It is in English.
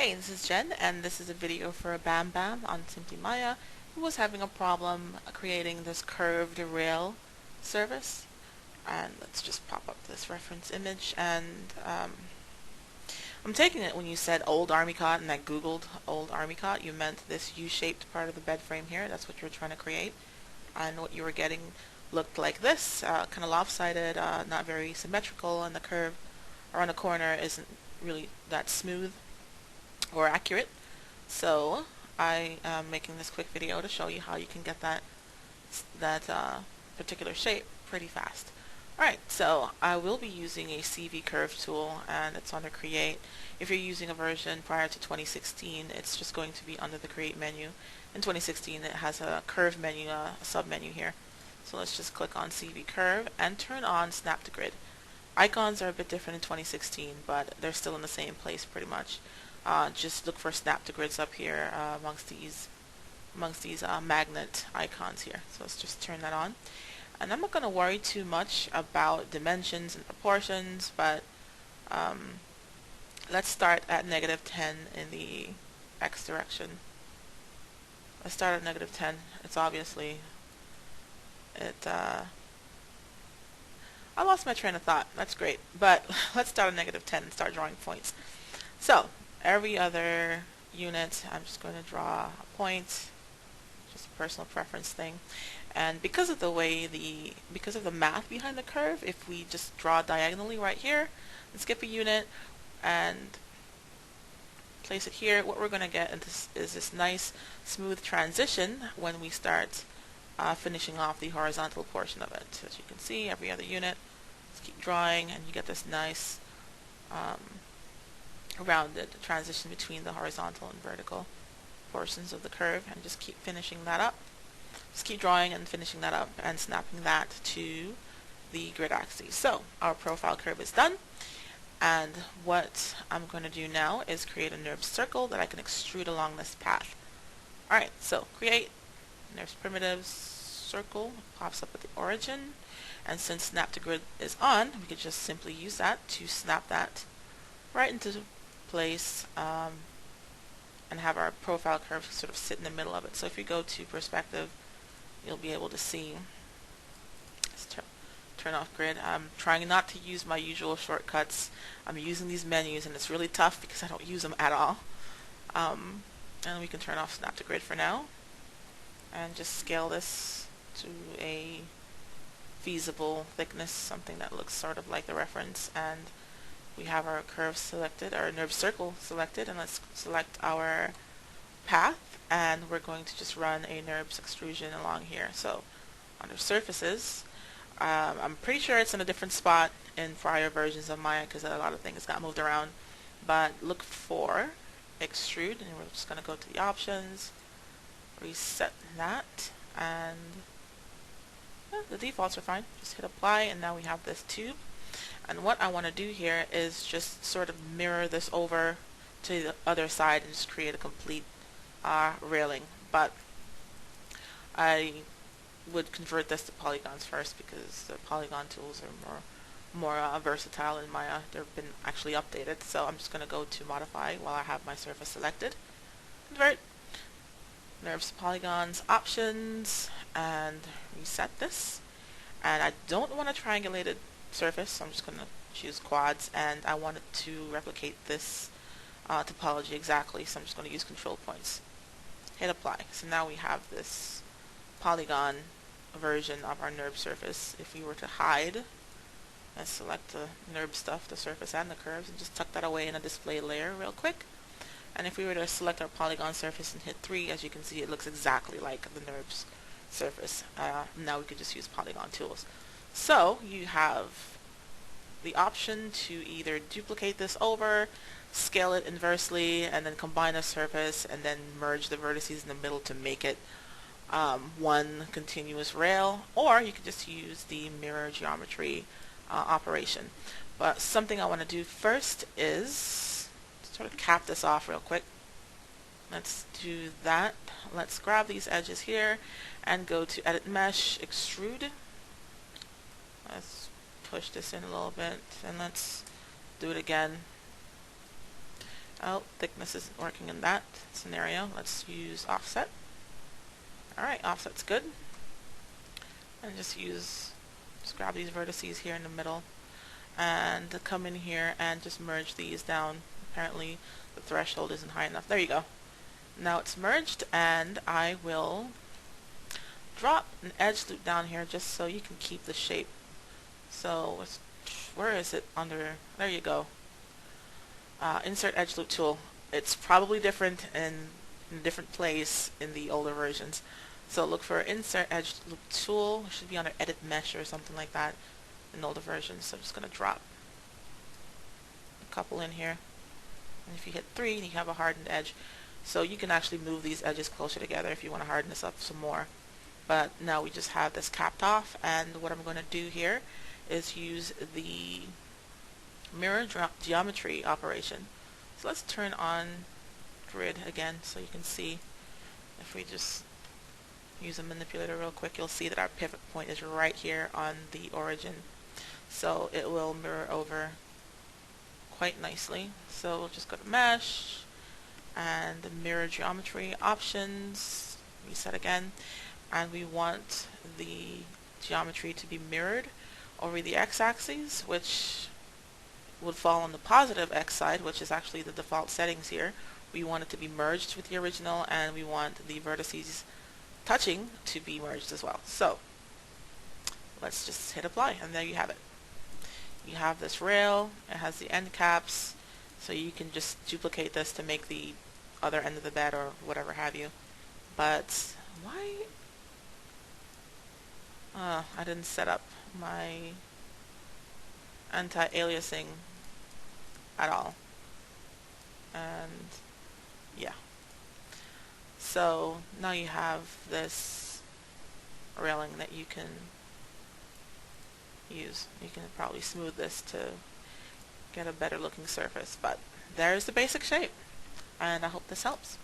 Hey, this is Jen, and this is a video for Bam Bam on Simply Maya, who was having a problem creating this curved rail service. And let's just pop up this reference image, and I'm taking it when you said old army cot, and I googled old army cot, you meant this U-shaped part of the bed frame here. That's what you were trying to create, and what you were getting looked like this, kind of lopsided, not very symmetrical, and the curve around the corner isn't really that smooth or accurate. So I am making this quick video to show you how you can get that particular shape pretty fast. Alright, so I will be using a CV curve tool, and it's under create. If you're using a version prior to 2016, it's just going to be under the create menu. In 2016 it has a curve menu, a sub menu here. So let's just click on CV curve and turn on snap to grid. Icons are a bit different in 2016, but they're still in the same place pretty much. Just look for snap to grids up here amongst these magnet icons here. So let's just turn that on. And I'm not going to worry too much about dimensions and proportions, but let's start at -10 in the x direction. Let's start at -10. It's obviously I lost my train of thought. That's great, but let's start at -10 and start drawing points. So every other unit, I'm just going to draw a point, just a personal preference thing. And because of the math behind the curve, if we just draw diagonally right here and skip a unit and place it here, what we're going to get is this nice smooth transition when we start finishing off the horizontal portion of it. So as you can see, every other unit, let's keep drawing, and you get this nice rounded transition between the horizontal and vertical portions of the curve, and just keep finishing that up. Just keep drawing and finishing that up and snapping that to the grid axis. So our profile curve is done, and what I'm going to do now is create a NURBS circle that I can extrude along this path. Alright, so create NURBS primitives circle, pops up at the origin, and since snap to grid is on, we could just simply use that to snap that right into place and have our profile curve sort of sit in the middle of it. So if you go to perspective, you'll be able to see. Let's turn off grid. I'm trying not to use my usual shortcuts. I'm using these menus, and it's really tough because I don't use them at all. And we can turn off snap to grid for now and just scale this to a feasible thickness, something that looks sort of like the reference. And we have our curve selected, our NURBS circle selected, and let's select our path, and we're going to just run a NURBS extrusion along here. So under surfaces, I'm pretty sure it's in a different spot in prior versions of Maya because a lot of things got moved around, but look for extrude, and we're just going to go to the options, reset that, and the defaults are fine. Just hit apply, and now we have this tube. And what I want to do here is just sort of mirror this over to the other side and just create a complete railing. But I would convert this to polygons first because the polygon tools are more versatile in Maya. They've been actually updated. So I'm just going to go to modify while I have my surface selected. Convert, NURBS polygons, options, and reset this. And I don't want a triangulated surface, so I'm just going to choose quads, and I want it to replicate this topology exactly, so I'm just going to use control points. Hit apply. So now we have this polygon version of our NURBS surface. If we were to hide, let's select the NURBS stuff, the surface and the curves, and just tuck that away in a display layer real quick. And if we were to select our polygon surface and hit 3, as you can see, it looks exactly like the NURBS surface. Now we could just use polygon tools. So you have the option to either duplicate this over, scale it inversely, and then combine a surface, and then merge the vertices in the middle to make it one continuous rail, or you could just use the mirror geometry operation. But something I want to do first is sort of cap this off real quick. Let's do that. Let's grab these edges here and go to edit mesh, extrude. Let's push this in a little bit, and let's do it again. Oh, thickness isn't working in that scenario. Let's use offset. Alright, offset's good. And just grab these vertices here in the middle and come in here and just merge these down. Apparently the threshold isn't high enough. There you go. Now it's merged, and I will drop an edge loop down here just so you can keep the shape. So where is it? Under, there you go. Insert edge loop tool. It's probably different in a different place in the older versions. So look for insert edge loop tool. It should be under edit mesh or something like that in older versions. So I'm just going to drop a couple in here. And if you hit 3, you have a hardened edge. So you can actually move these edges closer together if you want to harden this up some more. But now we just have this capped off, and what I'm going to do here is use the mirror geometry operation. So let's turn on grid again so you can see. If we just use a manipulator real quick, you'll see that our pivot point is right here on the origin. So it will mirror over quite nicely. So we'll just go to mesh and the mirror geometry options, reset again, and we want the geometry to be mirrored over the x-axis, which would fall on the positive x side, which is actually the default settings here. We want it to be merged with the original, and we want the vertices touching to be merged as well. So let's just hit apply, and there you have it. You have this rail, it has the end caps, so you can just duplicate this to make the other end of the bed or whatever have you. But why? I didn't set up my anti-aliasing at all. And yeah. So now you have this railing that you can use. You can probably smooth this to get a better looking surface, but there's the basic shape, and I hope this helps.